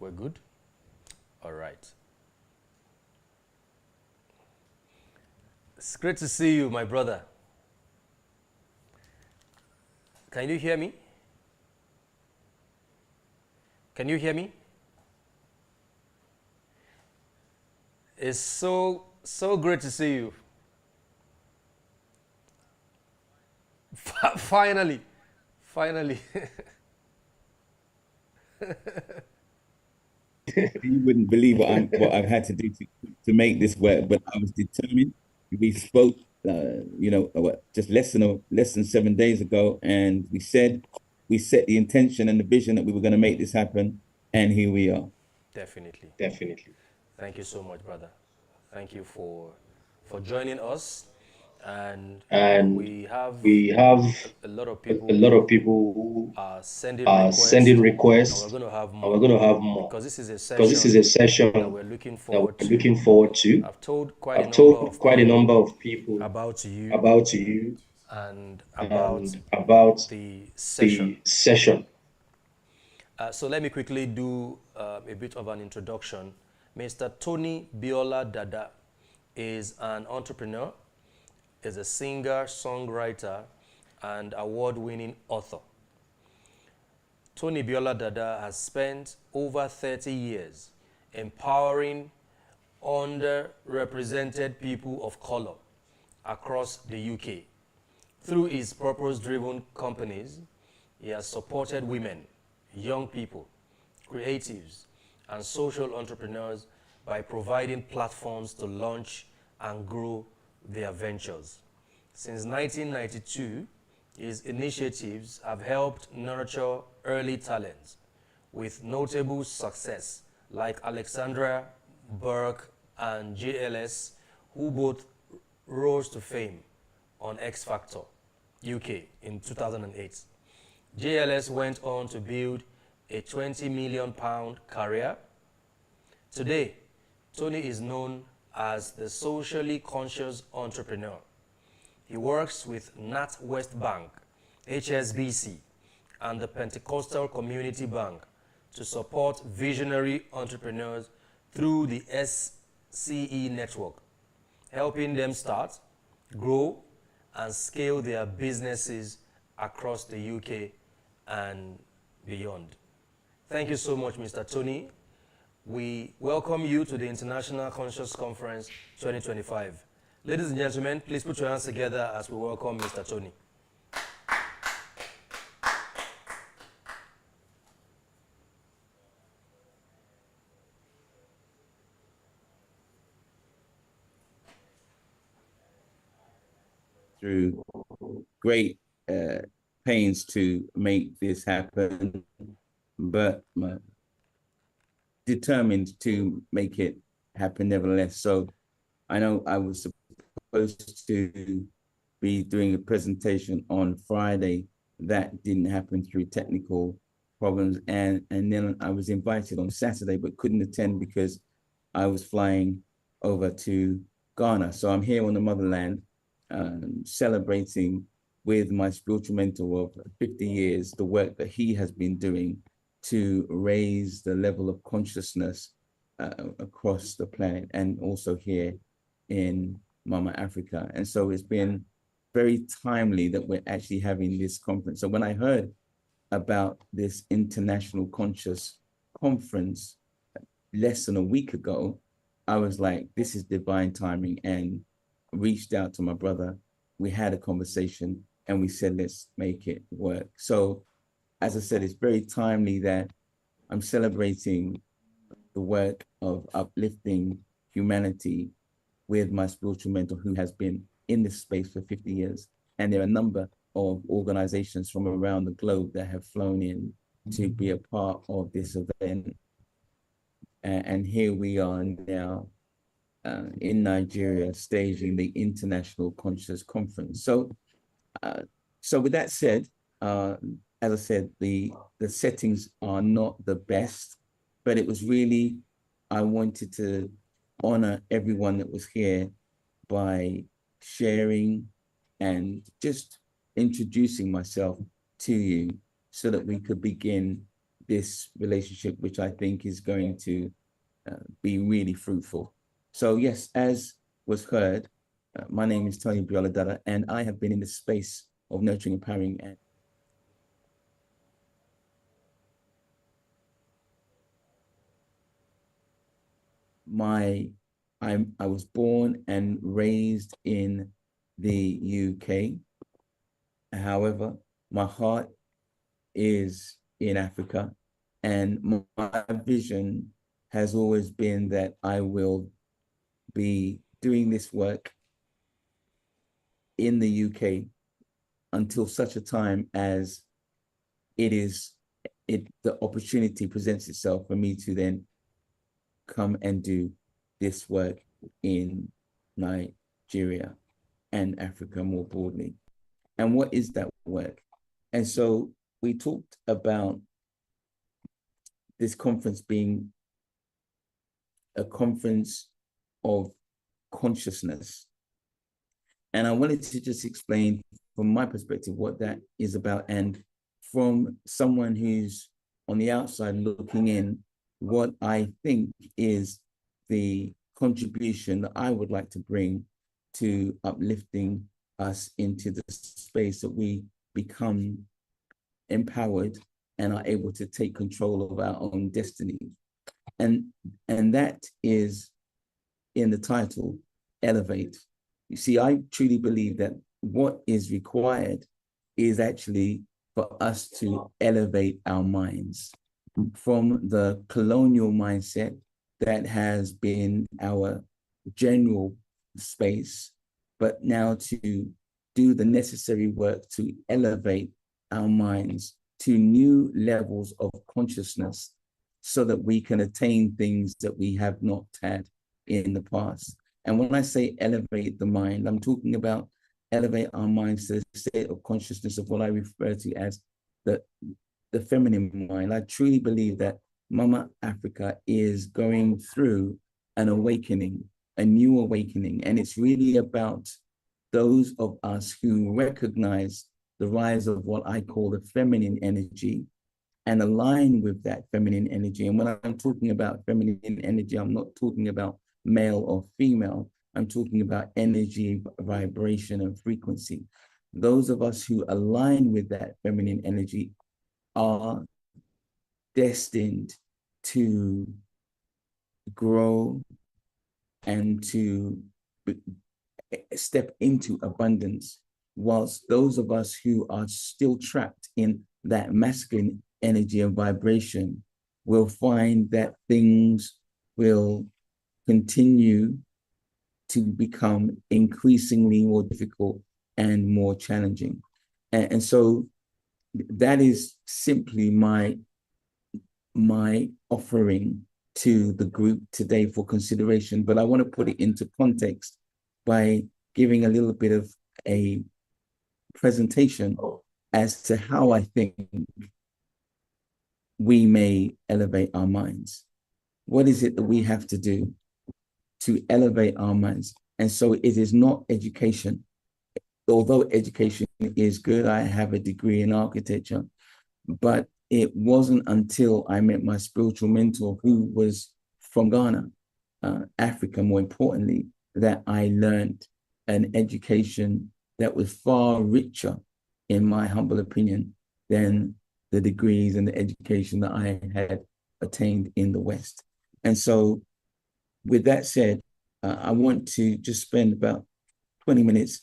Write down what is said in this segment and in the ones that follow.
We're good? All right. It's great to see you, my brother. Can you hear me? Can you hear me? It's so great to see you. Finally, finally. You wouldn't believe what I've had to do to make this work, but I was determined. We spoke, just less than 7 days ago, and we set the intention and the vision that we were going to make this happen, and here we are. Definitely. Definitely. Thank you so much, brother. Thank you for joining us. And And we have we have a lot of a people lot of who people who are sending are sending requests, and we're requests, going to have and we're more going to have more because this is a because this is a session that session we're looking that forward we're to. looking forward to. I've told quite a I've number told of quite a number people of people about you about you and about and about the session. the session. So let me quickly do a bit of an introduction. Mr. Tony Biola Dada is an entrepreneur, is a singer, songwriter, and award-winning author. Tony Biola Dada has spent over 30 years empowering underrepresented people of color across the UK. Through his purpose-driven companies, he has supported women, young people, creatives, and social entrepreneurs by providing platforms to launch and grow their ventures. Since 1992, his initiatives have helped nurture early talents with notable success like Alexandra Burke and JLS, who both rose to fame on X Factor UK in 2008. JLS went on to build a £20 million career. Today, Tony is known as the socially conscious entrepreneur. He works with NatWest Bank, HSBC, and the Pentecostal Community Bank to support visionary entrepreneurs through the SCE network, helping them start, grow, and scale their businesses across the UK and beyond. Thank you so much, Mr. Tony. We welcome you to the International Conscious Conference 2025. Ladies and gentlemen, please put your hands together as we welcome Mr. Tony. Through great pains to make this happen, but determined to make it happen nevertheless. So I know I was supposed to be doing a presentation on Friday. That didn't happen through technical problems. And then I was invited on Saturday, but couldn't attend because I was flying over to Ghana. So I'm here on the motherland, celebrating with my spiritual mentor of 50 years, the work that he has been doing to raise the level of consciousness across the planet and also here in Mama Africa. And so it's been very timely that we're actually having this conference. So when I heard about this International Conscious Conference less than a week ago, I was like, this is divine timing, and reached out to my brother. We had a conversation and we said, let's make it work. So as I said, it's very timely that I'm celebrating the work of uplifting humanity with my spiritual mentor who has been in this space for 50 years. And there are a number of organizations from around the globe that have flown in to be a part of this event. And here we are now in Nigeria staging the International Conscious Conference. So with that said, as I said, the settings are not the best, but it was really, I wanted to honor everyone that was here by sharing and just introducing myself to you so that we could begin this relationship, which I think is going to be really fruitful. So yes, as was heard, my name is Tony Bioladada, and I have been in the space of nurturing, empowering, and I was born and raised in the UK. However, my heart is in Africa, and my vision has always been that I will be doing this work in the UK until such a time as the opportunity presents itself for me to then come and do this work in Nigeria and Africa more broadly. And what is that work? And so we talked about this conference being a conference of consciousness. And I wanted to just explain from my perspective what that is about. And from someone who's on the outside looking in, what I think is the contribution that I would like to bring to uplifting us into the space that we become empowered and are able to take control of our own destiny. And that is in the title, Elevate. You see, I truly believe that what is required is actually for us to elevate our minds from the colonial mindset that has been our general space, but now to do the necessary work to elevate our minds to new levels of consciousness so that we can attain things that we have not had in the past. And when I say elevate the mind, I'm talking about elevate our minds to the state of consciousness of what I refer to as the feminine mind. I truly believe that Mama Africa is going through an awakening, a new awakening. And it's really about those of us who recognize the rise of what I call the feminine energy and align with that feminine energy. And when I'm talking about feminine energy, I'm not talking about male or female. I'm talking about energy, vibration, and frequency. Those of us who align with that feminine energy are destined to grow and to step into abundance, whilst those of us who are still trapped in that masculine energy and vibration will find that things will continue to become increasingly more difficult and more challenging. And so that is simply my offering to the group today for consideration. But I want to put it into context by giving a little bit of a presentation as to how I think we may elevate our minds. What is it that we have to do to elevate our minds? And so it is not education. Although education is good, I have a degree in architecture, but it wasn't until I met my spiritual mentor, who was from Ghana, Africa, more importantly, that I learned an education that was far richer, in my humble opinion, than the degrees and the education that I had attained in the West. And so with that said, I want to just spend about 20 minutes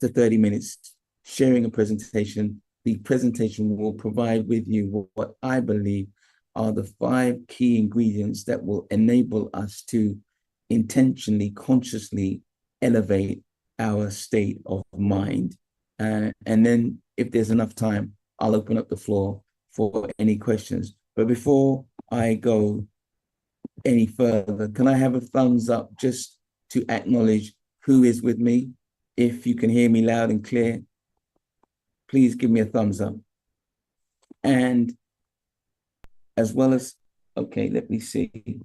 to 30 minutes sharing a presentation. The presentation will provide with you what I believe are the 5 key ingredients that will enable us to intentionally, consciously elevate our state of mind. And then if there's enough time, I'll open up the floor for any questions. But before I go any further, can I have a thumbs up just to acknowledge who is with me? If you can hear me loud and clear, please give me a thumbs up. And as well as, okay, let me see.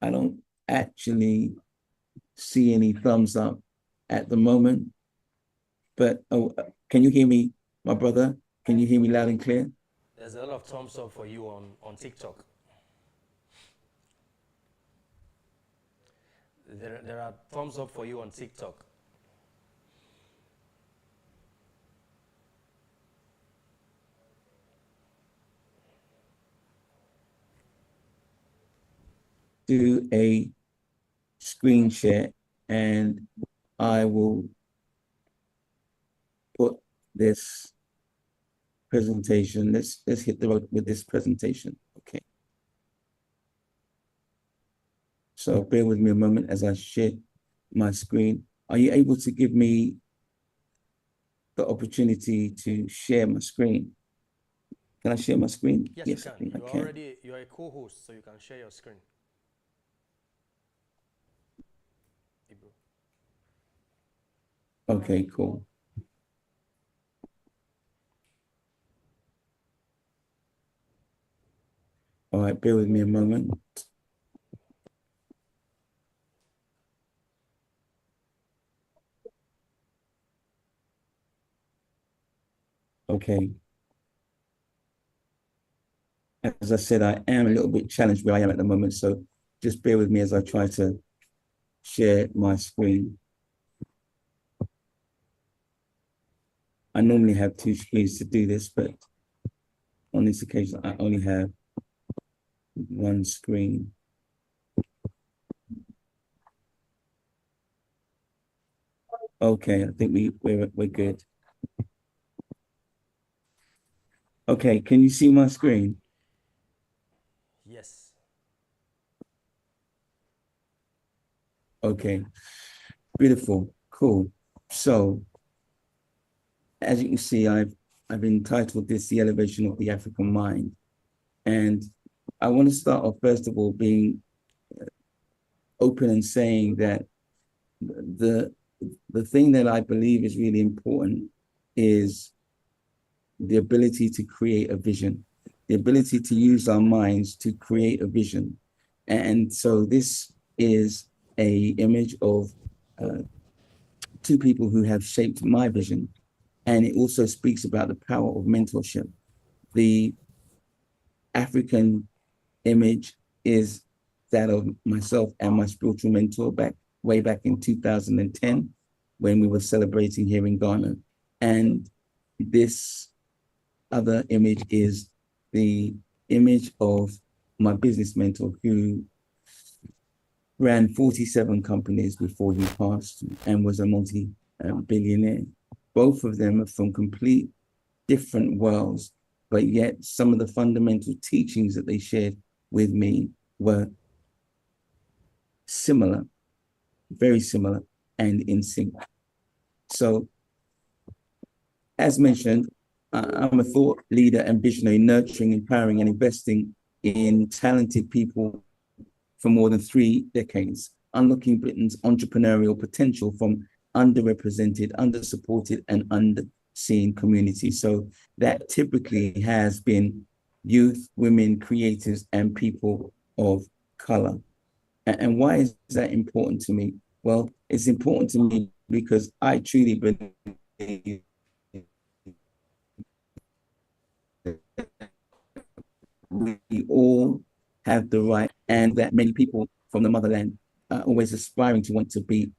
I don't actually see any thumbs up at the moment, but can you hear me, my brother? Can you hear me loud and clear? There's a lot of thumbs up for you on TikTok. There are thumbs up for you on TikTok. Do a screen share and I will put this presentation. Let's hit the road with this presentation. Okay. So bear with me a moment as I share my screen. Are you able to give me the opportunity to share my screen? Can I share my screen? Yes, you Yes, I can. think I You're can. already you're a co-host, so you can share your screen. Ibro. Okay, cool. All right, bear with me a moment. Okay. As I said, I am a little bit challenged where I am at the moment, so just bear with me as I try to share my screen. I normally have two screens to do this, but on this occasion, I only have one screen. Okay, I think we're good. Okay, can you see my screen? Yes. Okay, beautiful, cool. So, as you can see, I've entitled this "The Elevation of the African Mind," and I want to start off first of all being open and saying that the the thing that I believe is really important is the ability to create a vision, the ability to use our minds to create a vision. And so this is a image of uh, two people who have shaped my vision. And it also speaks about the power of mentorship. The African image is that of myself and my spiritual mentor way back in 2010 when we were celebrating here in Ghana. And this other image is the image of my business mentor who ran 47 companies before he passed and was a multi-billionaire. Both of them are from complete different worlds, but yet some of the fundamental teachings that they shared with me were similar, very similar, and in sync. So, as mentioned, I'm a thought leader and visionary, nurturing, empowering, and investing in talented people for more than 3 decades, unlocking Britain's entrepreneurial potential from underrepresented, undersupported, and unseen communities. So that typically has been youth, women, creators, and people of color. And why is that important to me? Well, it's important to me because I truly believe we all have the right, and that many people from the motherland are always aspiring to want to be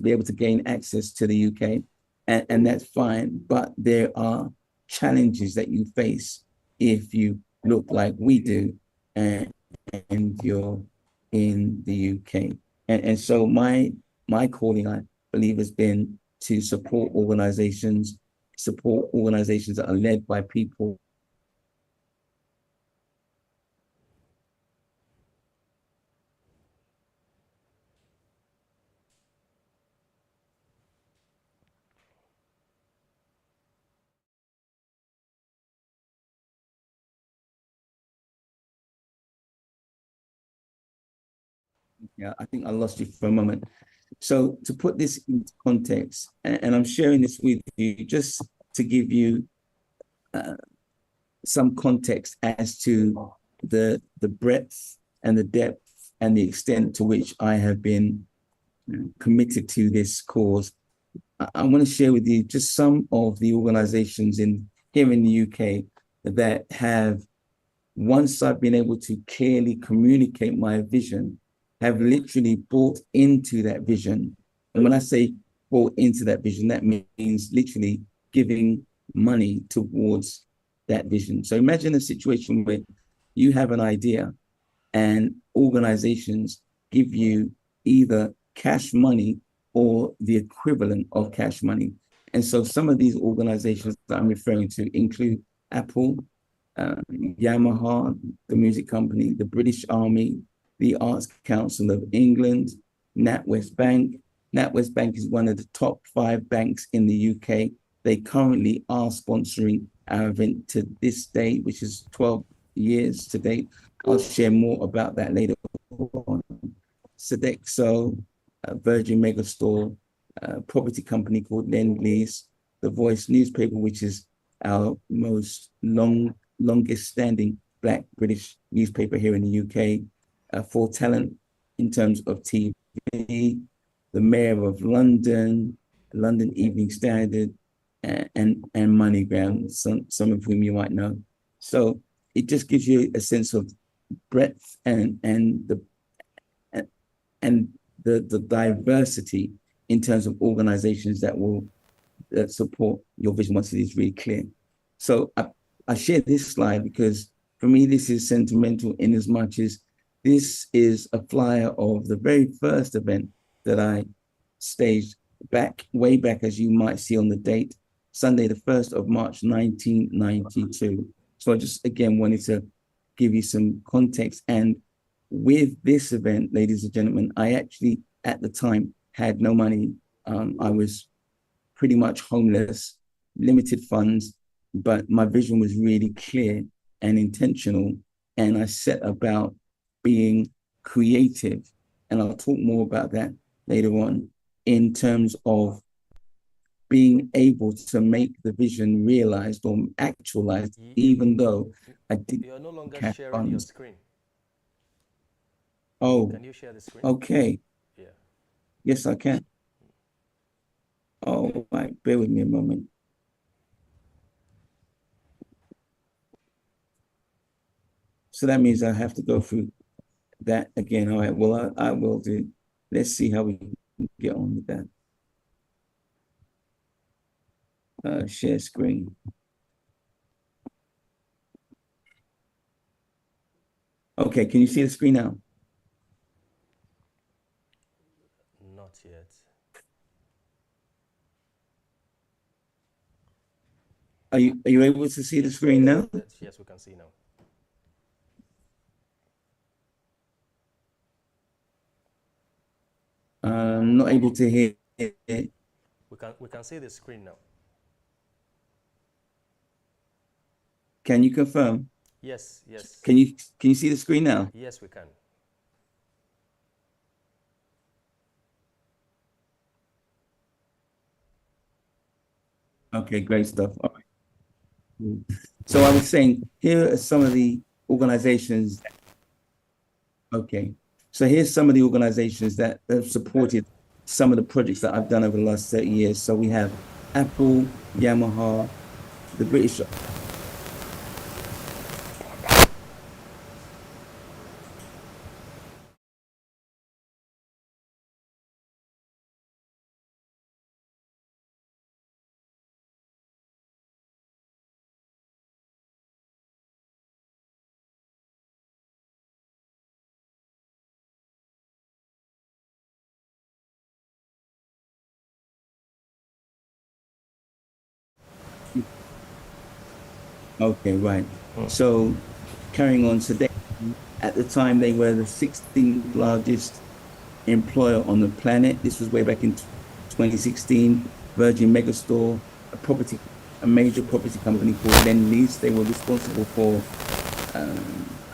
able to gain access to the UK, and that's fine. But there are challenges that you face if you look like we do, and you're in the UK. And so my calling, I believe, has been to support organizations that are led by people. Yeah, I think I lost you for a moment. So to put this into context, and I'm sharing this with you just to give you uh, some context as to the breadth and the depth and the extent to which I have been committed to this cause. I want to share with you just some of the organizations in here in the UK that have, once I've been able to clearly communicate my vision, have literally bought into that vision. And when I say bought into that vision, that means literally giving money towards that vision. So imagine a situation where you have an idea and organizations give you either cash money or the equivalent of cash money. And so some of these organizations that I'm referring to include Apple, Yamaha, the music company, the British Army, the Arts Council of England, NatWest Bank. NatWest Bank is one of the top 5 banks in the UK. They currently are sponsoring our event to this day, which is 12 years to date. I'll share more about that later on. Sodexo, Virgin Megastore, property company called Lend-Lease, The Voice newspaper, which is our most longest standing Black British newspaper here in the UK, For Talent in terms of TV, the Mayor of London, London Evening Standard, and MoneyGram, some of whom you might know. So it just gives you a sense of breadth and the diversity in terms of organizations that will support your vision once it is really clear. So I share this slide because for me, this is sentimental in as much as this is a flyer of the very first event that I staged way back, as you might see on the date, Sunday, the 1st of March, 1992. So I just, again, wanted to give you some context. And with this event, ladies and gentlemen, I actually, at the time, had no money. I was pretty much homeless, limited funds, but my vision was really clear and intentional. And I set about being creative. And I'll talk more about that later on in terms of being able to make the vision realized or actualized, even though I didn't. You're no longer have sharing funds. your screen. Oh, Can you share the screen? okay. Yeah. Yes, I can. Oh, right. Bear with me a moment. So that means I have to go through that again. All right. Well, I will do. Let's see how we can get on with that. Share screen. Okay, can you see the screen now? Not yet. Are you able to see the screen now? Yes, we can see now. I'm not able to hear. We can see the screen now. Can you confirm? Yes, yes. Can you see the screen now? Yes, we can. Okay, great stuff. All right. So I was saying, here are some of the organizations. Okay, so here's some of the organizations that have supported some of the projects that I've done over the last 30 years. So we have Apple, Yamaha, the British. Okay, right. So carrying on today, at the time they were the 16th largest employer on the planet. This was way back in 2016. Virgin Megastore, a major property company called Lend-Lease. They were responsible for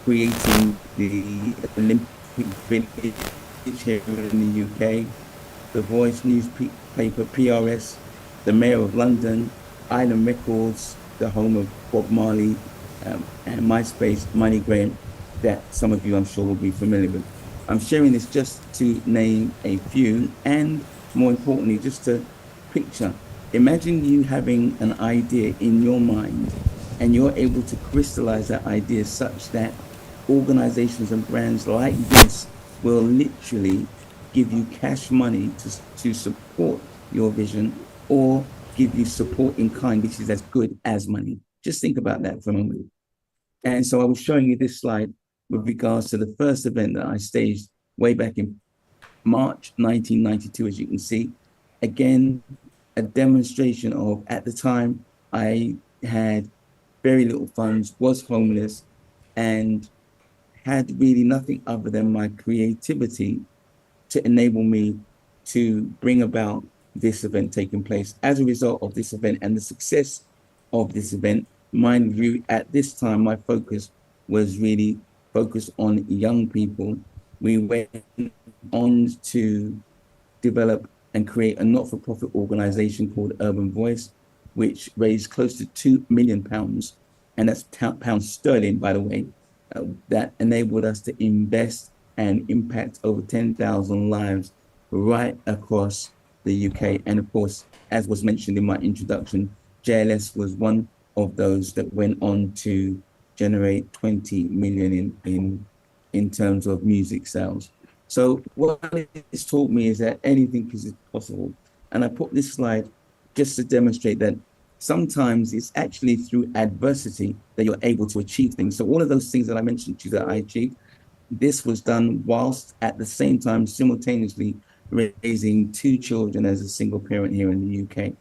creating the Olympic Village here in the UK. The Voice newspaper, PRS, the Mayor of London, Island Records, the home of Bob Marley, and MySpace, MoneyGram, that some of you I'm sure will be familiar with. I'm sharing this just to name a few, and more importantly, just to picture. Imagine you having an idea in your mind and you're able to crystallize that idea such that organizations and brands like this will literally give you cash money to support your vision, or give you support in kind, which is as good as money. Just think about that for a moment. And so I was showing you this slide with regards to the first event that I staged way back in March 1992, as you can see. Again, a demonstration of, at the time, I had very little funds, was homeless, and had really nothing other than my creativity to enable me to bring about this event taking place. As a result of this event and the success of this event, mind you, at this time, my focus was really focused on young people. We went on to develop and create a not-for-profit organization called Urban Voice, which raised close to £2 million, and that's pounds sterling, by the way, that enabled us to invest and impact over 10,000 lives right across the UK. And of course, as was mentioned in my introduction, JLS was one of those that went on to generate 20 million in terms of music sales. So what it's taught me is that anything is possible. And I put this slide just to demonstrate that sometimes it's actually through adversity that you're able to achieve things. So all of those things that I mentioned to you that I achieved, this was done whilst at the same time simultaneously raising two children as a single parent here in the UK.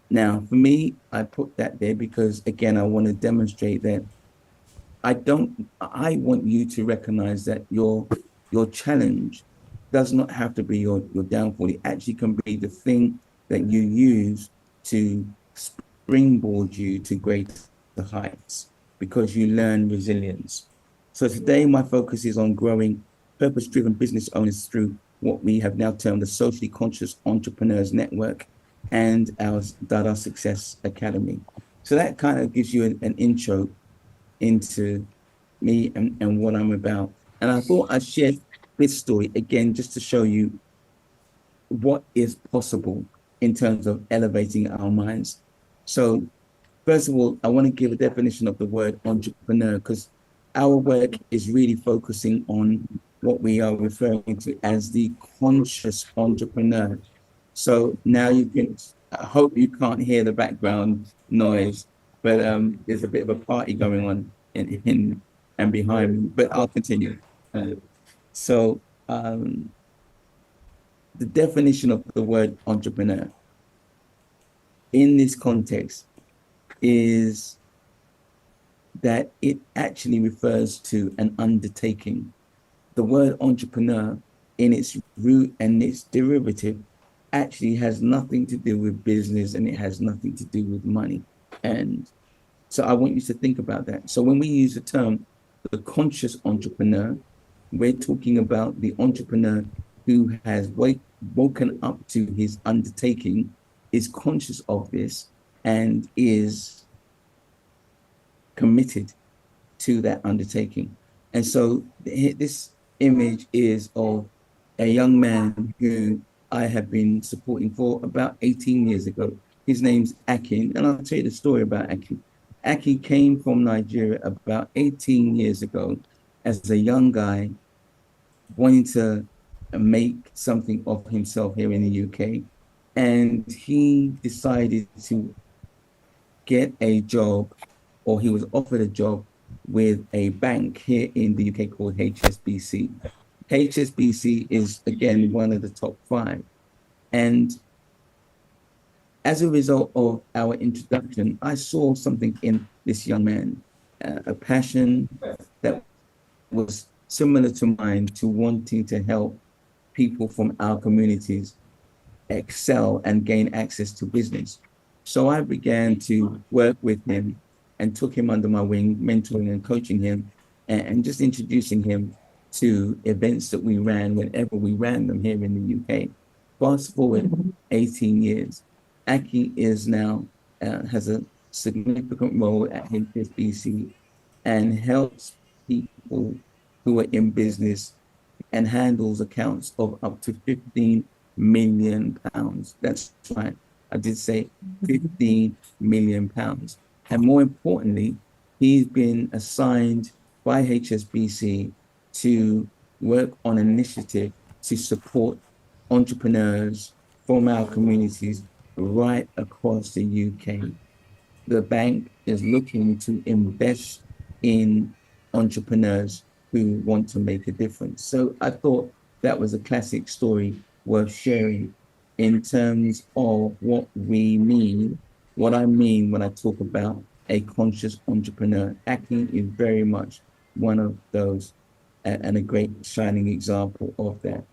Now, for me, I put that there because, again, I want to demonstrate that I want you to recognize that your challenge does not have to be your downfall. It actually can be the thing that you use to springboard you to greater heights, because you learn resilience. So today, my focus is on growing purpose-driven business owners through what we have now termed the Socially Conscious Entrepreneurs Network and our Dada Success Academy. So that kind of gives you an intro into me and what I'm about. And I thought I'd share this story again, just to show you what is possible in terms of elevating our minds. So first of all, I want to give a definition of the word entrepreneur, because our work is really focusing on what we are referring to as the conscious entrepreneur. So now you can, I hope you can't hear the background noise, but there's a bit of a party going on in and behind me, but I'll continue. So the definition of the word entrepreneur in this context is that it actually refers to an undertaking. The word entrepreneur, in its root and its derivative, actually has nothing to do with business, and it has nothing to do with money. And so I want you to think about that. So when we use the term the conscious entrepreneur, we're talking about the entrepreneur who has woken up to his undertaking, is conscious of this, and is committed to that undertaking. And so this image is of a young man who I have been supporting for about 18 years ago. His name's Akin, and I'll tell you the story about Akin. Akin came from Nigeria about 18 years ago as a young guy wanting to make something of himself here in the UK. And he decided to get a job, or he was offered a job with a bank here in the UK called HSBC. HSBC is, again, one of the top 5. And as a result of our introduction, I saw something in this young man, a passion that was similar to mine, to wanting to help people from our communities excel and gain access to business. So I began to work with him and took him under my wing, mentoring and coaching him, and just introducing him to events that we ran whenever we ran them here in the UK. Fast forward 18 years, Aki is now, has a significant role at HSBC and helps people who are in business, and handles accounts of up to 15 million pounds. That's right. I did say 15 million pounds. And more importantly, he's been assigned by HSBC to work on an initiative to support entrepreneurs from our communities right across the UK. The bank is looking to invest in entrepreneurs who want to make a difference. So I thought that was a classic story worth sharing in terms of what we mean, what I mean when I talk about a conscious entrepreneur. Acting is very much one of those and a great shining example of that.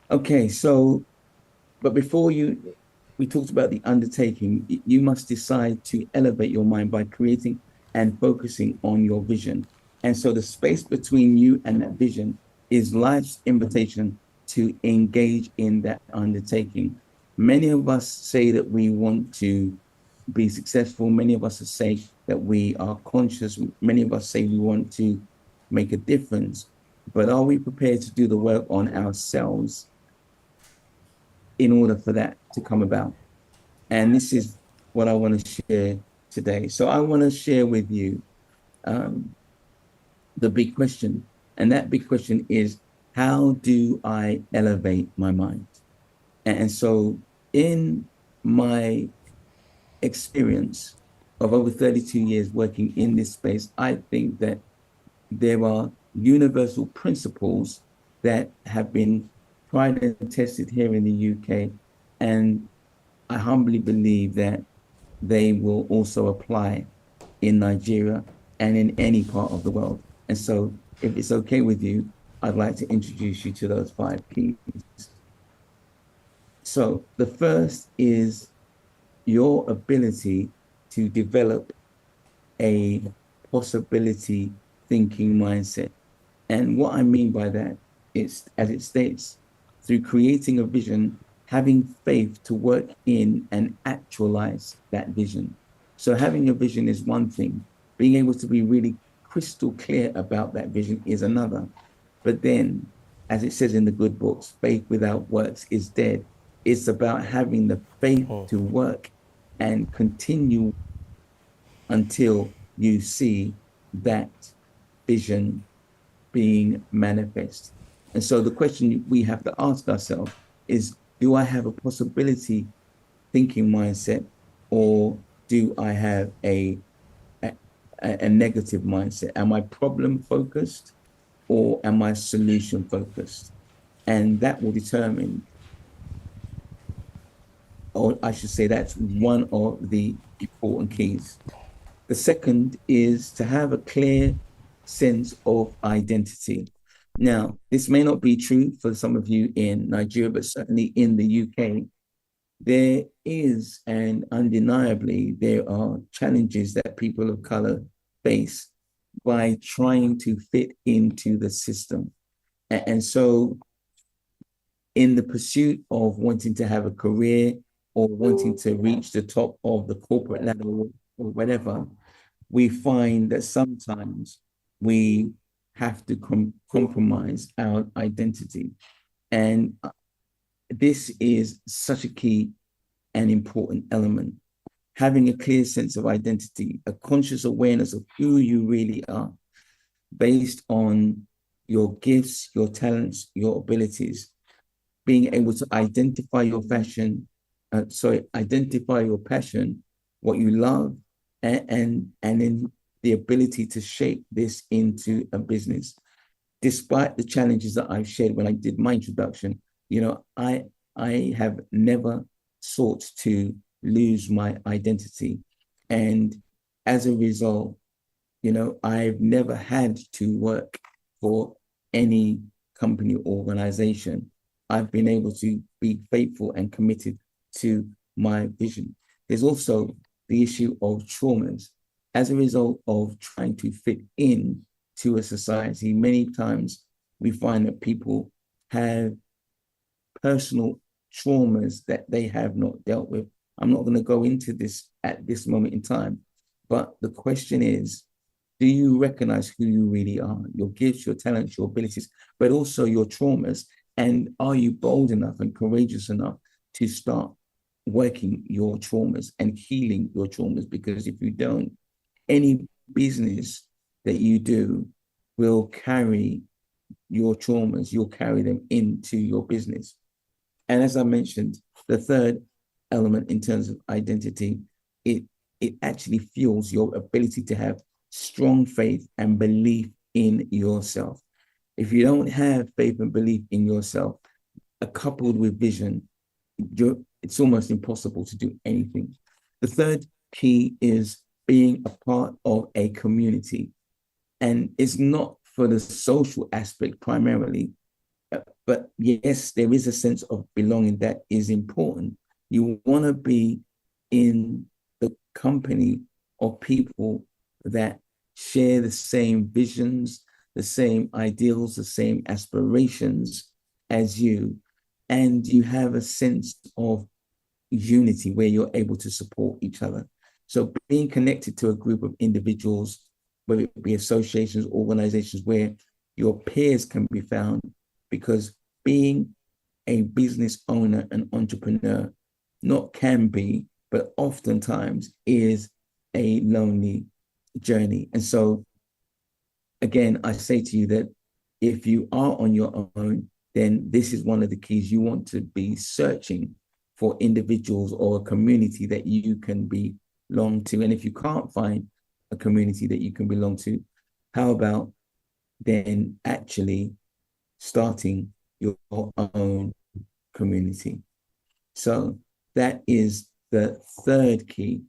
Okay, so but before we talked about the undertaking, you must decide to elevate your mind by creating and focusing on your vision. And so the space between you and that vision is life's invitation to engage in that undertaking. Many of us say that we want to be successful. Many of us say that we are conscious. Many of us say we want to make a difference. But are we prepared to do the work on ourselves in order for that to come about? And this is what I want to share today. So I want to share with you um, the big question. And that big question is, how do I elevate my mind? And so in my experience of over 32 years working in this space, I think that there are universal principles that have been tried and tested here in the UK. And I humbly believe that they will also apply in Nigeria and in any part of the world. And so, if it's okay with you, I'd like to introduce you to those 5 keys. So, the first is your ability to develop a possibility thinking mindset. And what I mean by that is, as it states, through creating a vision, having faith to work in and actualize that vision. So having a vision is one thing. Being able to be really crystal clear about that vision is another. But then, as it says in the good books, faith without works is dead. It's about having the faith to work and continue until you see that vision being manifest. And so the question we have to ask ourselves is, do I have a possibility thinking mindset, or do I have a negative mindset? Am I problem focused, or am I solution focused? And that will determine, or I should say, that's one of the important keys. The second is to have a clear sense of identity. Now, this may not be true for some of you in Nigeria, but certainly in the UK, there is, and undeniably, there are challenges that people of color face by trying to fit into the system. And so, in the pursuit of wanting to have a career or wanting to reach the top of the corporate ladder or whatever, we find that sometimes we have to compromise our identity. And this is such a key and important element. Having a clear sense of identity, a conscious awareness of who you really are, based on your gifts, your talents, your abilities, being able to identify your identify your passion, what you love, and then the ability to shape this into a business. Despite the challenges that I've shared when I did my introduction, I have never sought to lose my identity. And as a result, I've never had to work for any company or organization. I've been able to be faithful and committed to my vision. There's also the issue of traumas. As a result of trying to fit in to a society, many times we find that people have personal traumas that they have not dealt with. I'm not going to go into this at this moment in time, but the question is, do you recognize who you really are, your gifts, your talents, your abilities, but also your traumas? And are you bold enough and courageous enough to start working your traumas and healing your traumas, because if you don't, any business that you do will carry your traumas, you'll carry them into your business. And as I mentioned, the third element in terms of identity, it actually fuels your ability to have strong faith and belief in yourself. If you don't have faith and belief in yourself, coupled with vision, it's almost impossible to do anything. The third key is being a part of a community. And it's not for the social aspect primarily, but yes, there is a sense of belonging that is important. You want to be in the company of people that share the same visions, the same ideals, the same aspirations as you, and you have a sense of unity where you're able to support each other. So being connected to a group of individuals, whether it be associations, organizations where your peers can be found, because being a business owner and entrepreneur not can be, but oftentimes is a lonely journey. And so, again, I say to you that if you are on your own, then this is one of the keys. You want to be searching for individuals or a community that you can belong to. And if you can't find a community that you can belong to, how about then actually starting your own community? So that is the third key.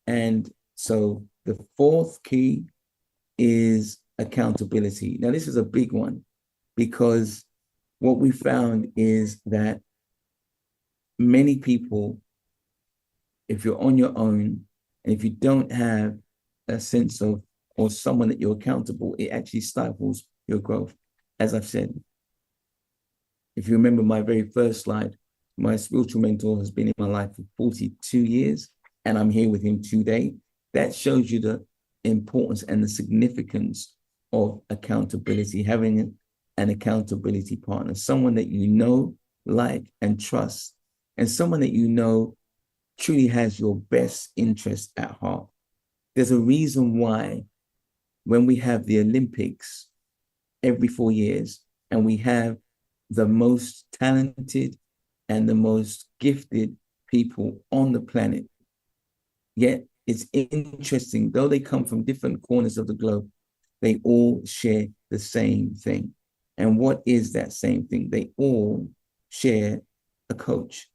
And so the fourth key is accountability. Now, this is a big one, because what we found is that many people, if you're on your own, and if you don't have a sense of, or someone that you're accountable, it actually stifles your growth. As I've said, if you remember my very first slide, my spiritual mentor has been in my life for 42 years, and I'm here with him today. That shows you the importance and the significance of accountability, having an accountability partner, someone that you know, like, and trust, and someone that you know truly has your best interest at heart. There's a reason why when we have the Olympics every 4 years, and we have the most talented and the most gifted people on the planet, yet it's interesting, though they come from different corners of the globe, they all share the same thing. And what is that same thing? They all share a coach.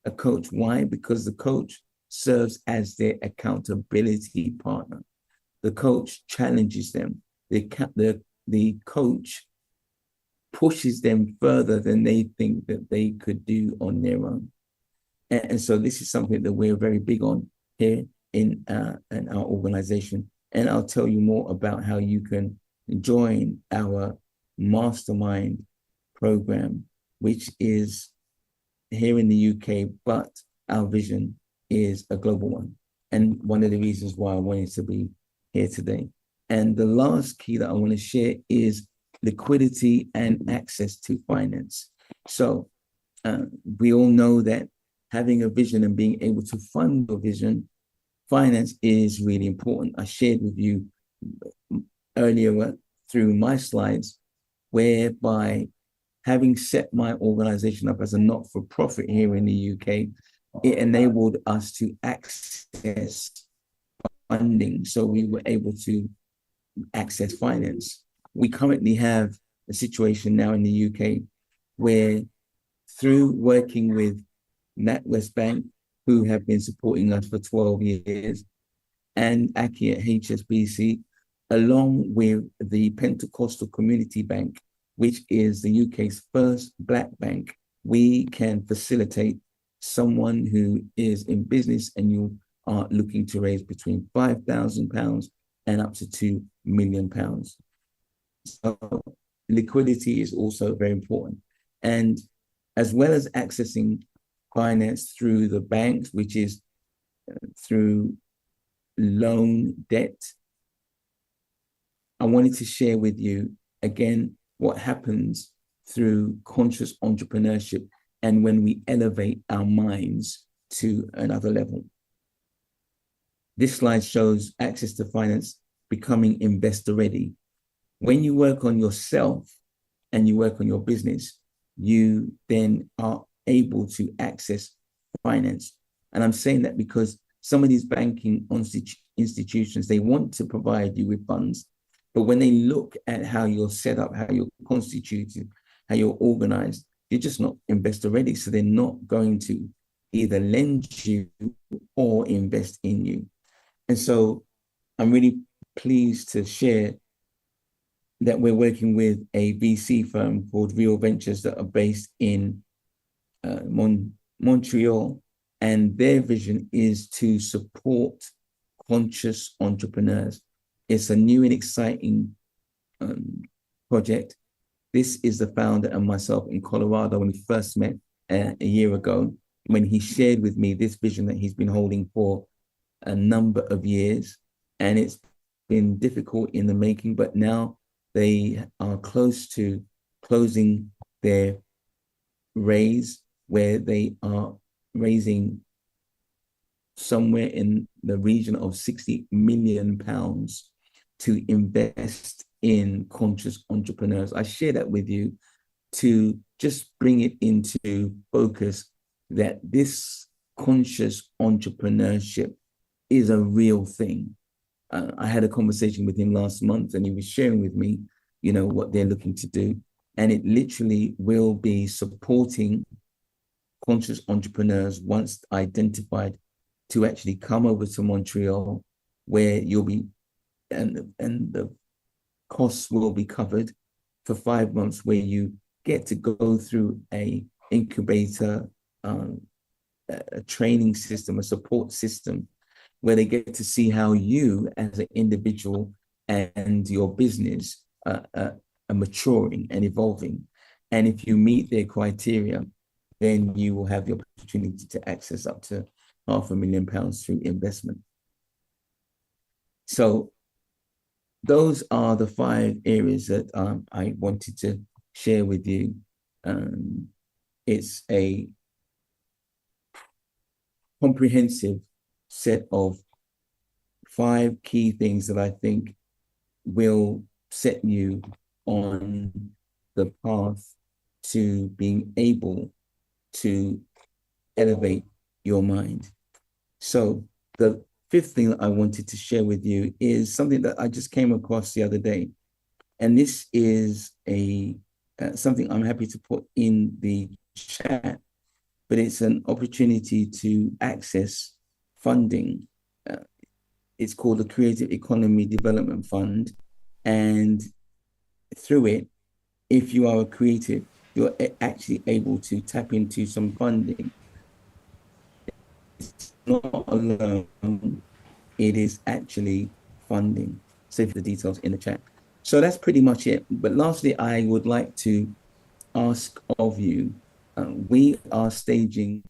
A coach. Why? Because the coach serves as their accountability partner. The coach challenges them. The coach pushes them further than they think that they could do on their own. And so this is something that we're very big on here in our organization. And I'll tell you more about how you can join our mastermind program, which is here in the UK, but our vision is a global one. And one of the reasons why I wanted to be here today. And the last key that I want to share is liquidity and access to finance. So we all know that having a vision and being able to fund your vision, finance is really important. I shared with you earlier through my slides, whereby having set my organization up as a not-for-profit here in the UK, it enabled us to access funding. So we were able to access finance. We currently have a situation now in the UK where, through working with NatWest Bank, who have been supporting us for 12 years, and Aki at HSBC, along with the Pentecostal Community Bank, which is the UK's first Black bank, we can facilitate someone who is in business and you are looking to raise between £5,000 and up to £2 million. So liquidity is also very important. And as well as accessing finance through the banks, which is through loan debt, I wanted to share with you again what happens through conscious entrepreneurship and when we elevate our minds to another level. This slide shows access to finance becoming investor ready. When you work on yourself and you work on your business, you then are able to access finance. And I'm saying that because some of these banking institutions, they want to provide you with funds, but when they look at how you're set up, how you're constituted, how you're organized, you're just not investor ready. So they're not going to either lend you or invest in you. And so I'm really pleased to share that we're working with a VC firm called Real Ventures that are based in Montreal. And their vision is to support conscious entrepreneurs. It's a new and exciting project. This is the founder and myself in Colorado when we first met a year ago, when he shared with me this vision that he's been holding for a number of years. And it's been difficult in the making, but now they are close to closing their raise, where they are raising somewhere in the region of 60 million pounds to invest in conscious entrepreneurs. I share that with you to just bring it into focus that this conscious entrepreneurship is a real thing. I had a conversation with him last month and he was sharing with me, what they're looking to do. And it literally will be supporting conscious entrepreneurs once identified to actually come over to Montreal, where you'll be, and the costs will be covered for 5 months, where you get to go through a incubator, a training system, a support system, where they get to see how you as an individual and your business are maturing and evolving. And if you meet their criteria, then you will have the opportunity to access up to £500,000 through investment. So those are the 5 areas that I wanted to share with you. It's a comprehensive set of 5 key things that I think will set you on the path to being able to elevate your mind. So the 5th thing that I wanted to share with you is something that I just came across the other day. And this is something I'm happy to put in the chat, but it's an opportunity to access funding. It's called the Creative Economy Development Fund. And through it, if you are a creative, you're actually able to tap into some funding. It's not alone, it is actually funding. Save the details in the chat. So that's pretty much it. But lastly, I would like to ask of you, we are staging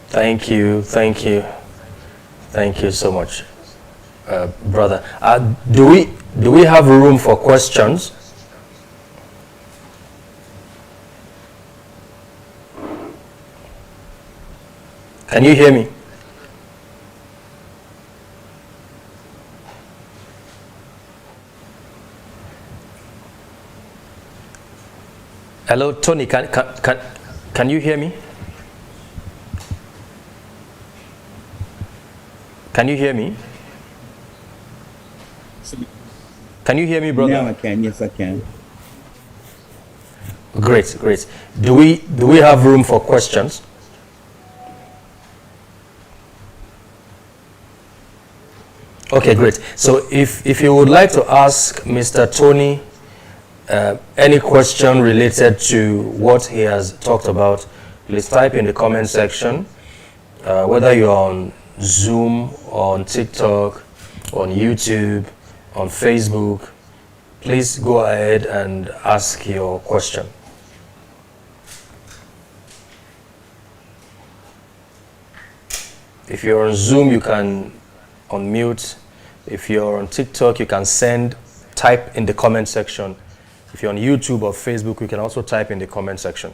Thank you, thank you, thank you so much, brother. Do we have room for questions? Can you hear me? Hello, Tony. Can you hear me? Can you hear me? Can you hear me, brother? Now I can. Yes, I can. Great, great. Do we have room for questions? Okay, great. So if you would like to ask Mr. Tony any question related to what he has talked about, please type in the comment section, whether you're on Zoom, on TikTok, on YouTube, on Facebook. Please go ahead and ask your question. If you're on Zoom, you can unmute. If you're on TikTok, you can type in the comment section. If you're on YouTube or Facebook, you can also type in the comment section.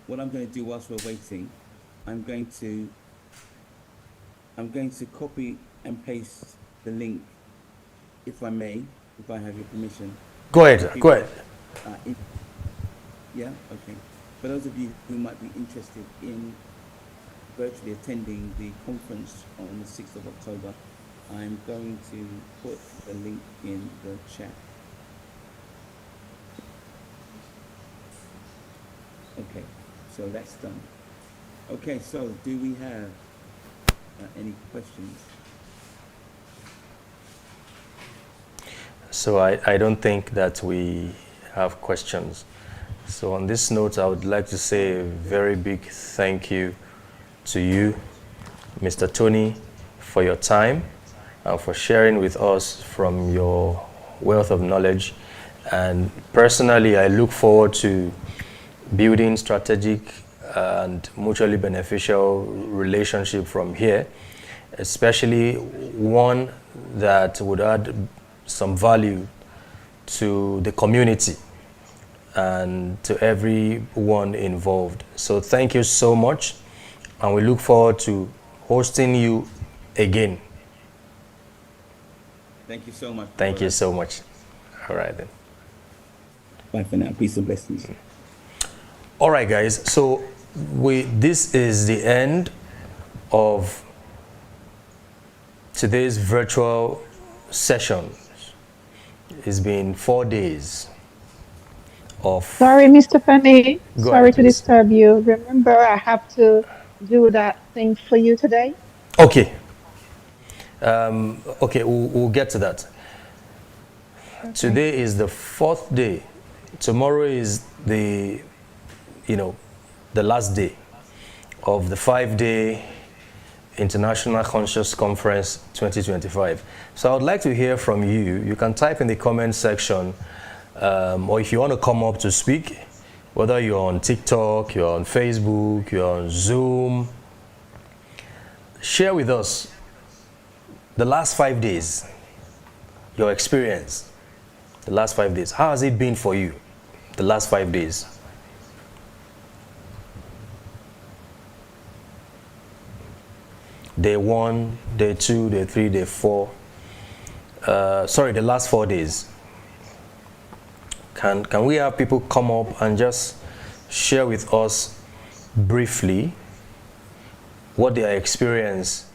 What I'm going to do whilst we're waiting, I'm going to copy and paste the link, if I may, if I have your permission. Go ahead, go ahead. Yeah, okay. For those of you who might be interested in virtually attending the conference on the 6th of October, I'm going to put the link in the chat. Okay, so that's done. Okay, so do we have any questions? So I don't think that we have questions. So on this note, I would like to say a very big thank you to you, Mr. Tony, for your time and for sharing with us from your wealth of knowledge. And personally, I look forward to building strategic and mutually beneficial relationship from here, especially one that would add some value to the community and to everyone involved. So thank you so much, and we look forward to hosting you again. Thank you so much. Thank you so much. All right then. Bye for now. Peace and blessings. All right, guys. So this is the end of today's virtual session. It's been 4 days of... Sorry, Mr. Femi. Go Sorry ahead, to please. disturb you. Remember, I have to do that thing for you today. Okay. Okay, we'll get to that. Okay. Today is the 4th day. Tomorrow is the last day of the 5-day International Conscious Conference 2025. So I would like to hear from you. You can type in the comment section, or if you want to come up to speak, whether you're on TikTok, you're on Facebook, you're on Zoom, share with us the last 5 days, your experience, the last 5 days. How has it been for you, the last 5 days? Day 1, day 2, day 3, day 4. Sorry, the last 4 days. Can we have people come up and just share with us briefly what their experience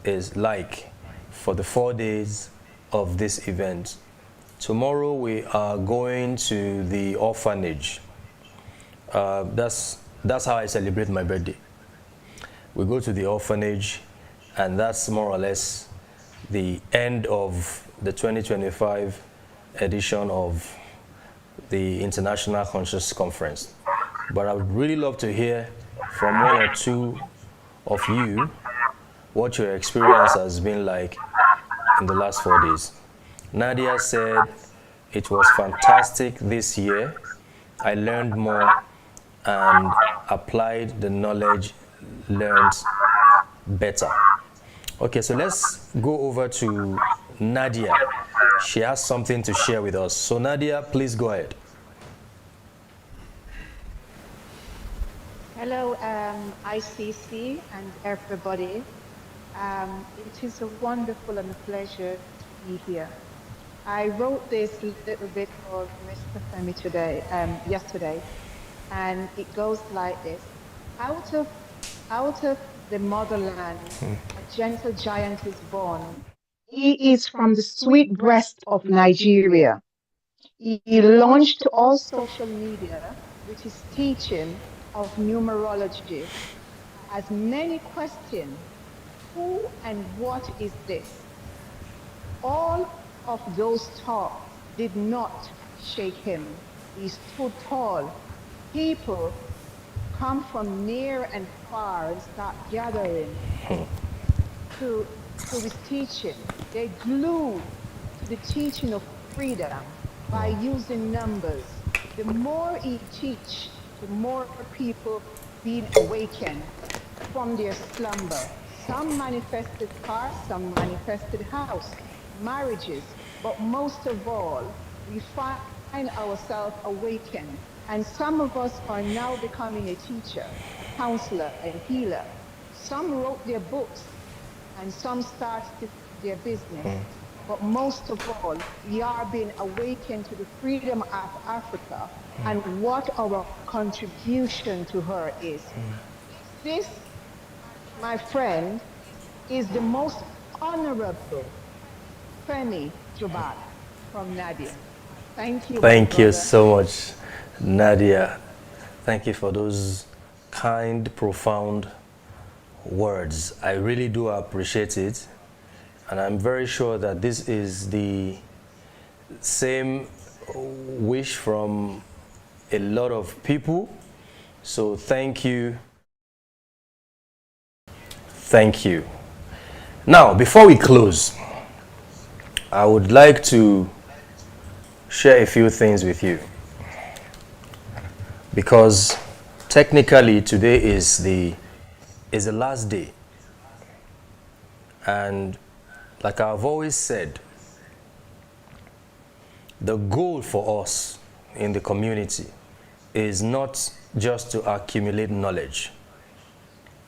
is like for the 4 days of this event? Tomorrow we are going to the orphanage. That's how I celebrate my birthday. we go to the orphanage, and that's more or less the end of the 2025 edition of the International Conscious Conference. But I would really love to hear from one or two of you what your experience has been like in the last 4 days. Nadia said it was fantastic this year. I learned more and applied the knowledge learned better. Okay, so let's go over to Nadia. She has something to share with us. So Nadia, please go ahead. Hello, ICC and everybody. It is a wonderful and a pleasure to be here. I wrote this little bit for Mr. Femi yesterday, and it goes like this. Out of the motherland, a gentle giant is born. He is from the sweet breast of Nigeria. He launched all social media, which is teaching of numerology, as many question, who and what is this? All of those talks did not shake him. He stood tall. People come from near and far and start gathering to his teaching. They glue to the teaching of freedom by using numbers. The more he teach, the more people being awakened from their slumber. Some manifested cars, some manifested house, marriages, but most of all, we find ourselves awakened. And some of us are now becoming a teacher, a counselor, a healer. Some wrote their books, and some started their business. But most of all, we are being awakened to the freedom of Africa and what our contribution to her is. This, my friend, is the most honorable Femi Jubal from Nadia. Thank you. Thank you so much, Nadia. Thank you for those kind, profound words. I really do appreciate it. And I'm very sure that this is the same wish from a lot of people. So thank you. Thank you. Now, before we close, I would like to share a few things with you. Because technically today is the last day. And like I've always said, the goal for us in the community is not just to accumulate knowledge.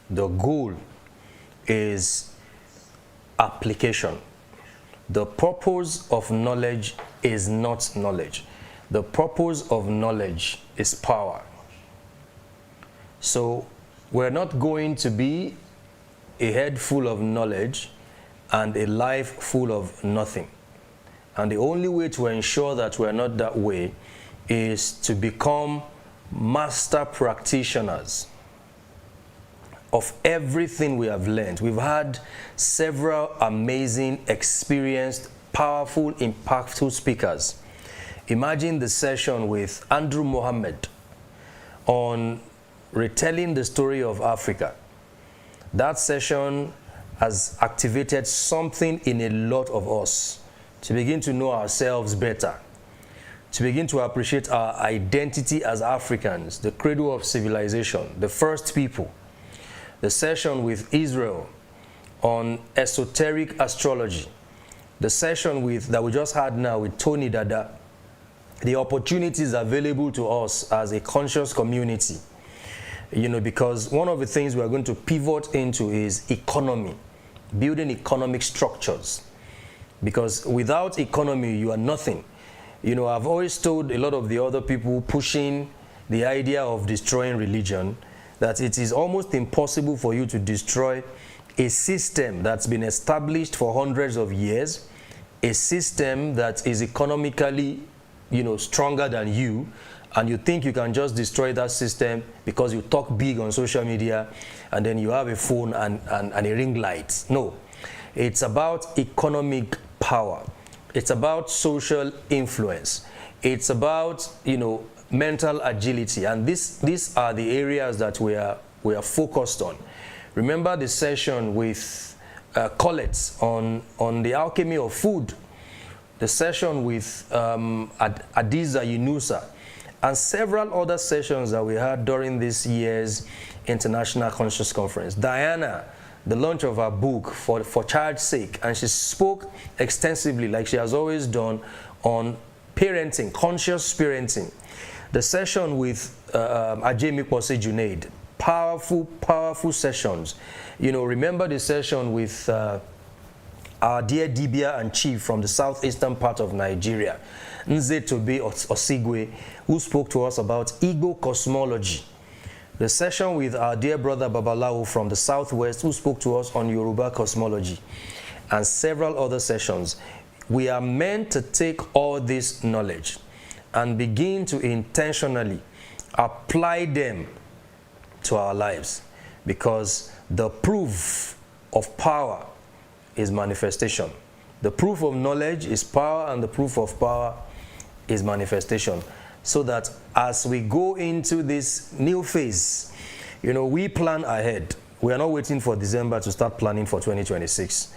The goal is application. The purpose of knowledge is not knowledge. The purpose of knowledge is power. So we're not going to be a head full of knowledge and a life full of nothing. And the only way to ensure that we're not that way is to become master practitioners of everything we have learned. We've had several amazing, experienced, powerful, impactful speakers. Imagine the session with Andrew Mohammed on retelling the story of Africa. That session has activated something in a lot of us to begin to know ourselves better, to begin to appreciate our identity as Africans, the cradle of civilization, the first people. The session with Israel on esoteric astrology, the session that we just had now with Tony Dada, the opportunities available to us as a conscious community. You know, because one of the things we are going to pivot into is economy, building economic structures. Because without economy, you are nothing. You know, I've always told a lot of the other people pushing the idea of destroying religion that it is almost impossible for you to destroy a system that's been established for hundreds of years, a system that is economically, you know, stronger than you, and you think you can just destroy that system because you talk big on social media and then you have a phone and a ring light. No, it's about economic power. It's about social influence. It's about, mental agility. And these are the areas that we are focused on. Remember the session with Colette on the alchemy of food, the session with Adiza Yunusa, and several other sessions that we had during this year's International Conscious Conference. Diana, the launch of her book, For Child's Sake, and she spoke extensively, like she has always done, on parenting, conscious parenting. The session with Ajay Mikpose Junaid, powerful sessions. Remember the session with our dear Dibia and Chief from the southeastern part of Nigeria, Nze Tobe Osigwe, who spoke to us about Igbo cosmology. The session with our dear brother Babalawo from the southwest, who spoke to us on Yoruba cosmology, and several other sessions. We are meant to take all this knowledge and begin to intentionally apply them to our lives, because the proof of power is manifestation. The proof of knowledge is power, and the proof of power is manifestation. So that as we go into this new phase, we plan ahead. We are not waiting for December to start planning for 2026.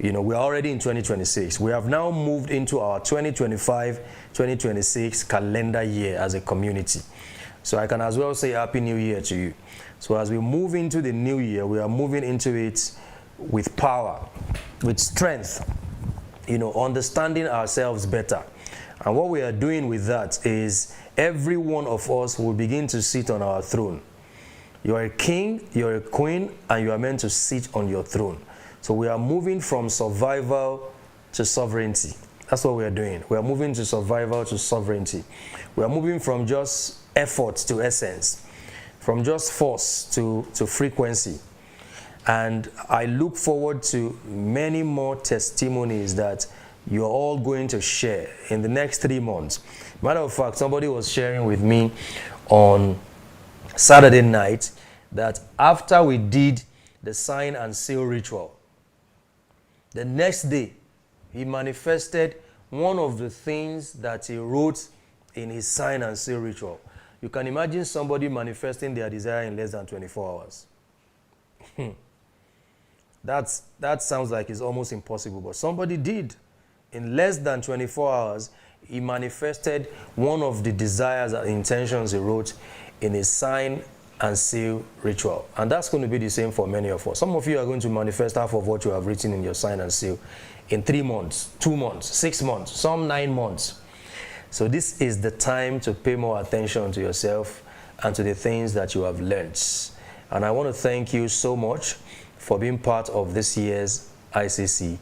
We are already in 2026. We have now moved into our 2025-2026 calendar year as a community. So I can as well say Happy New Year to you. So as we move into the new year, we are moving into it with power, with strength, understanding ourselves better. And what we are doing with that is every one of us will begin to sit on our throne. You are a king, you're a queen, and you are meant to sit on your throne. So we are moving from survival to sovereignty. That's what we are doing. We are moving to survival to sovereignty. We are moving from just effort to essence, from just force to frequency. And I look forward to many more testimonies that you're all going to share in the next 3 months. Matter of fact, somebody was sharing with me on Saturday night that after we did the sign and seal ritual, the next day he manifested one of the things that he wrote in his sign and seal ritual. You can imagine somebody manifesting their desire in less than 24 hours. That sounds like it's almost impossible, but somebody did. In less than 24 hours, he manifested one of the desires and intentions he wrote in his sign and seal ritual. And that's going to be the same for many of us. Some of you are going to manifest half of what you have written in your sign and seal in 3 months, 2 months, 6 months, some 9 months. So this is the time to pay more attention to yourself and to the things that you have learned. And I want to thank you so much for being part of this year's ICC.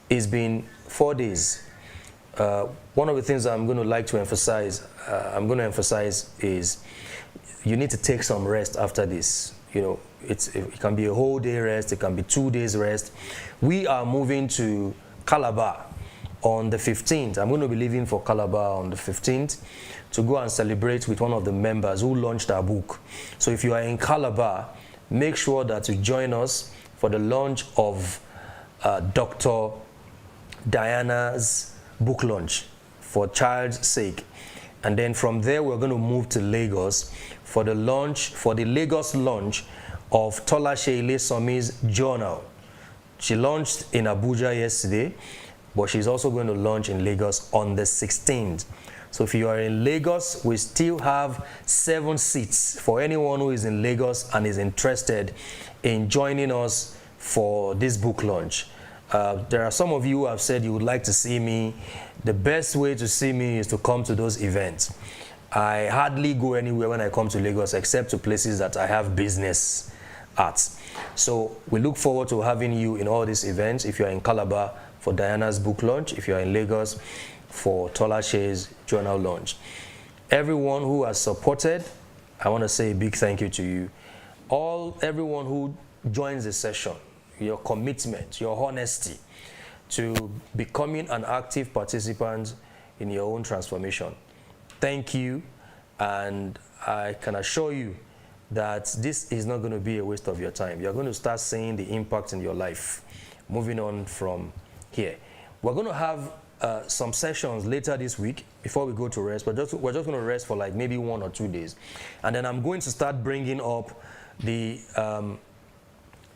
It's been 4 days. One of the things I'm going to emphasize is you need to take some rest after this. It can be a whole day rest, it can be 2 days rest. We are moving to Calabar on the 15th. I'm going to be leaving for Calabar on the 15th to go and celebrate with one of the members who launched our book. So if you are in Calabar, make sure that you join us for the launch of Dr. Diana's book launch, For Child's Sake. And then from there, we're going to move to Lagos for the Lagos launch of Tola Sheile Somi's journal. She launched in Abuja yesterday, but she's also going to launch in Lagos on the 16th. So if you are in Lagos, we still have 7 seats for anyone who is in Lagos and is interested in joining us for this book launch. There are some of you who have said you would like to see me. The best way to see me is to come to those events. I hardly go anywhere when I come to Lagos except to places that I have business at. So we look forward to having you in all these events. If you're in Calabar for Diana's book launch, if you're in Lagos for Tola Shei's journal launch. Everyone who has supported, I want to say a big thank you to you. Everyone who joins the session, your commitment, your honesty to becoming an active participant in your own transformation. Thank you, And I can assure you that this is not going to be a waste of your time. You're going to start seeing the impact in your life moving on from here. We're going to have some sessions later this week before we go to rest. We're just going to rest for like maybe 1 or 2 days. And then I'm going to start bringing up the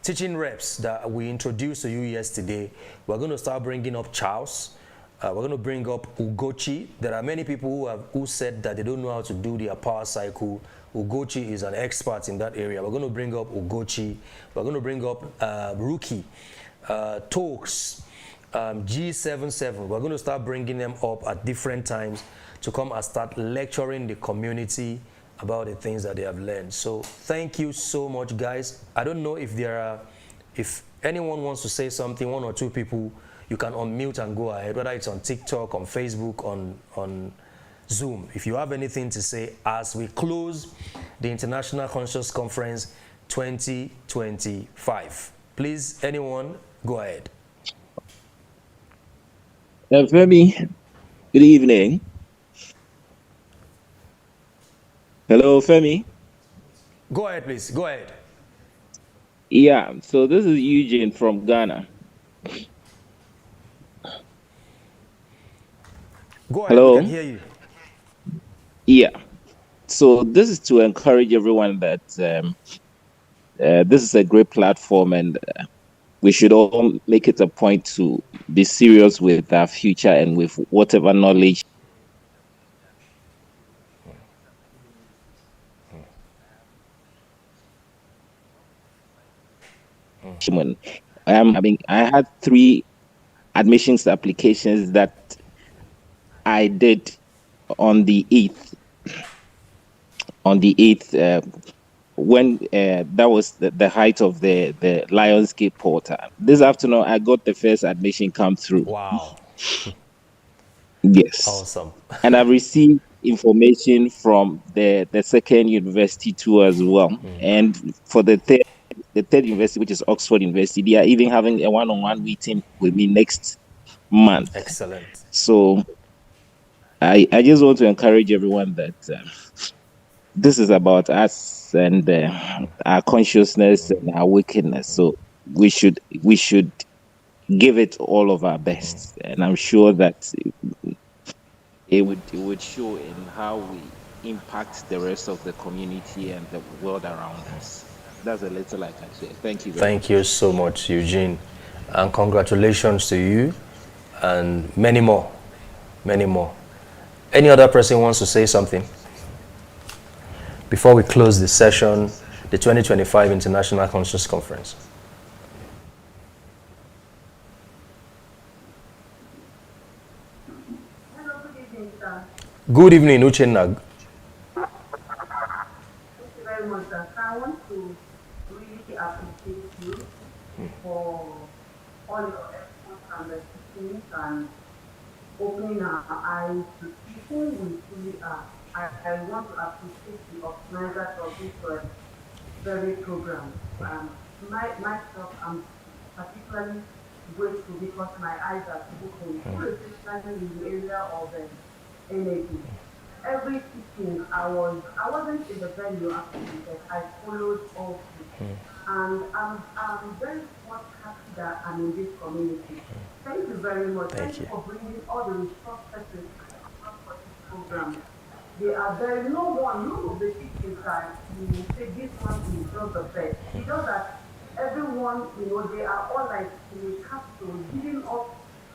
teaching reps that we introduced to you yesterday. We're going to start bringing up Charles. We're going to bring up Ugochi. There are many people who said that they don't know how to do their power cycle. Ugochi is an expert in that area. We're going to bring up Ugochi. We're going to bring up Rookie, Talks, G77. We're going to start bringing them up at different times to come and start lecturing the community about the things that they have learned. So thank you so much, guys. I don't know if anyone wants to say something, 1 or 2 people, you can unmute and go ahead, whether it's on TikTok, on Facebook, on Zoom. If you have anything to say as we close the International Conscious Conference 2025. Please, anyone, go ahead. Femi, good evening. Hello, Femi. Go ahead, please. Go ahead. Yeah, so this is Eugene from Ghana. Go ahead, Hello? we can hear you. Yeah, so this is to encourage everyone that this is a great platform, and we should all make it a point to be serious with our future and with whatever knowledge. I had 3 admissions applications that I did on the 8th. When that was the height of the Lionsgate portal. This afternoon, I got the first admission come through. Wow. Yes. Awesome. And I've received information from the second university too as well. And for the third university, which is Oxford University, they are even having a one-on-one meeting with me next month. Excellent. So I just want to encourage everyone that this is about us and our consciousness and our wickedness. So we should give it all of our best, and I'm sure that it would show in how we impact the rest of the community and the world around us. That's a little I can say. Thank you very much. Thank you so much, Eugene, and congratulations to you and many more. Any other person wants to say something before we close the session, the 2025 International Conscious Conference? Hello, good evening, sir. Good evening, Uchenna. Thank you very much, sir. I want to really appreciate you for all your efforts and the teachings and opening our eyes to see who we truly are. I want to appreciate the organizers of this very program. Myself, I'm particularly grateful because my eyes are open, especially in the area of energy. Every teaching I wasn't in the venue actually, but I followed all through. And I'm very much happy that I'm in this community. Thank you very much. Thank you for bringing all the resources for this program. They are there. None of the teachings that you will say this one is just the best. It's just that everyone, they are all like in a capsule, giving us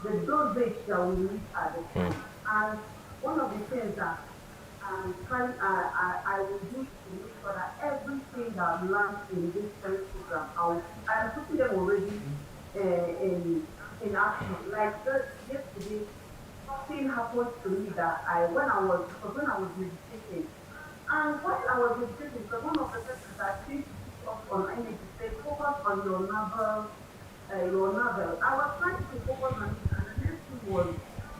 the dosage that we need at the time. And one of the things that I will do to make sure that everything that I've learned in this first program, I'm putting them already in action. Like just yesterday, something happened to me that when I was meditating, and while I was meditating, so one of the persons that seemed to teach us on energy said, focus on your navel. I was trying to focus on it, and the next thing was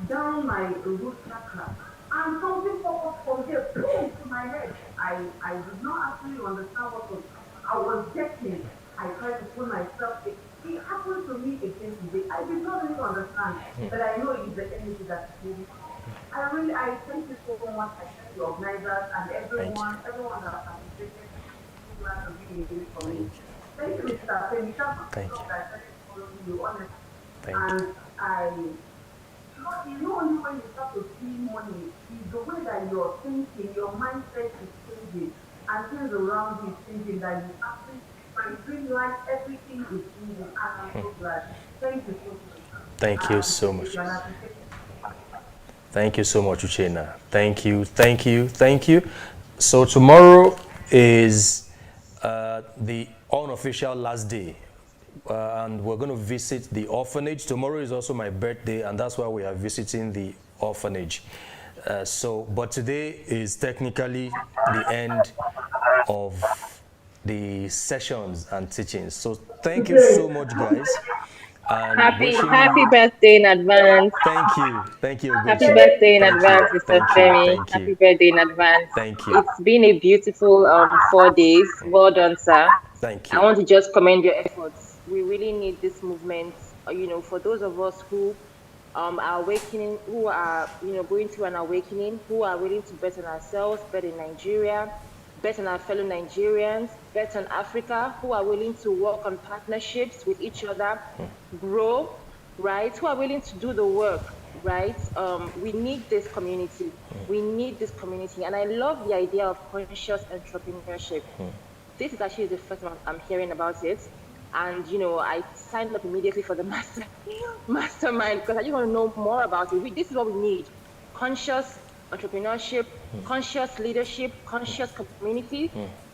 down my root chakra. And something focused from here, boom, to my head. I did not actually understand what I was getting. I tried to pull myself. It happened to me again today. I did not really understand, but I know it's the energy that is moving. I thank you so much. I thank the organizers and Thank you. everyone that participated. I'm so glad to be in this community. Thank you. Thank you, Mr. Femi. That's not Thank long you. that I started following you, honestly. Thank you. And you know, only when you start to see money, is the way that you're thinking, your mindset is changing, and things around you is changing, that you actually, by doing life, everything is changing, and I'm so glad. Thank you so much. Thank you so much. And I appreciate it. Thank you so much, Uchenna. Thank you, thank you, thank you. So tomorrow is the unofficial last day, and we're going to visit the orphanage. Tomorrow is also my birthday, and that's why we are visiting the orphanage. But today is technically the end of the sessions and teachings. So thank you so much, guys. And wishing Happy you, birthday in advance. thank you, Happy Ogochi. birthday in Thank you, advance, Mr. thank you, Femi. thank you, Happy birthday in advance. thank you, It's been a beautiful 4 days. Well done, sir. thank I you. want to just commend your efforts. We really need this movement. For those of us who are awakening, who are going through an awakening, who are willing to bet on ourselves, bet in Nigeria, bet on our fellow Nigerians, bet on Africa, who are willing to work on partnerships with each other, grow, right? Who are willing to do the work, right? We need this community. We need this community. And I love the idea of conscious entrepreneurship. This is actually the first time I'm hearing about it. And, I signed up immediately for the mastermind because I just want to know more about it. This is what we need. Conscious entrepreneurship, conscious leadership, conscious community,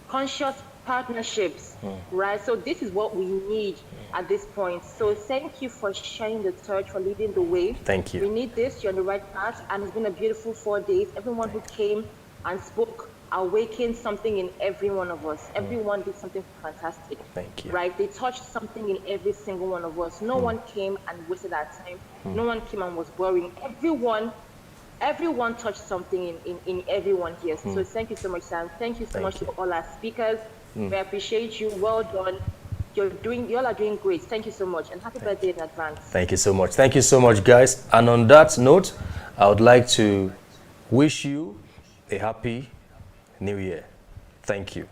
conscious partnerships, right? So this is what we need at this point. So thank you for sharing the torch, for leading the way. Thank you. We need this. You're on the right path, and it's been a beautiful 4 days. Everyone who came and spoke awakened something in every one of us. Everyone did something fantastic. Thank you. Right? They touched something in every single one of us. No one came and wasted our time. No one came and was boring. Everyone touched something in everyone here. So thank you so much, Sam. Thank you so much to all our speakers. We appreciate you. Well done. You all are doing great. Thank you so much, and happy birthday in advance. Thank you so much. Thank you so much, guys. And on that note, I would like to wish you a happy New Year. Thank you.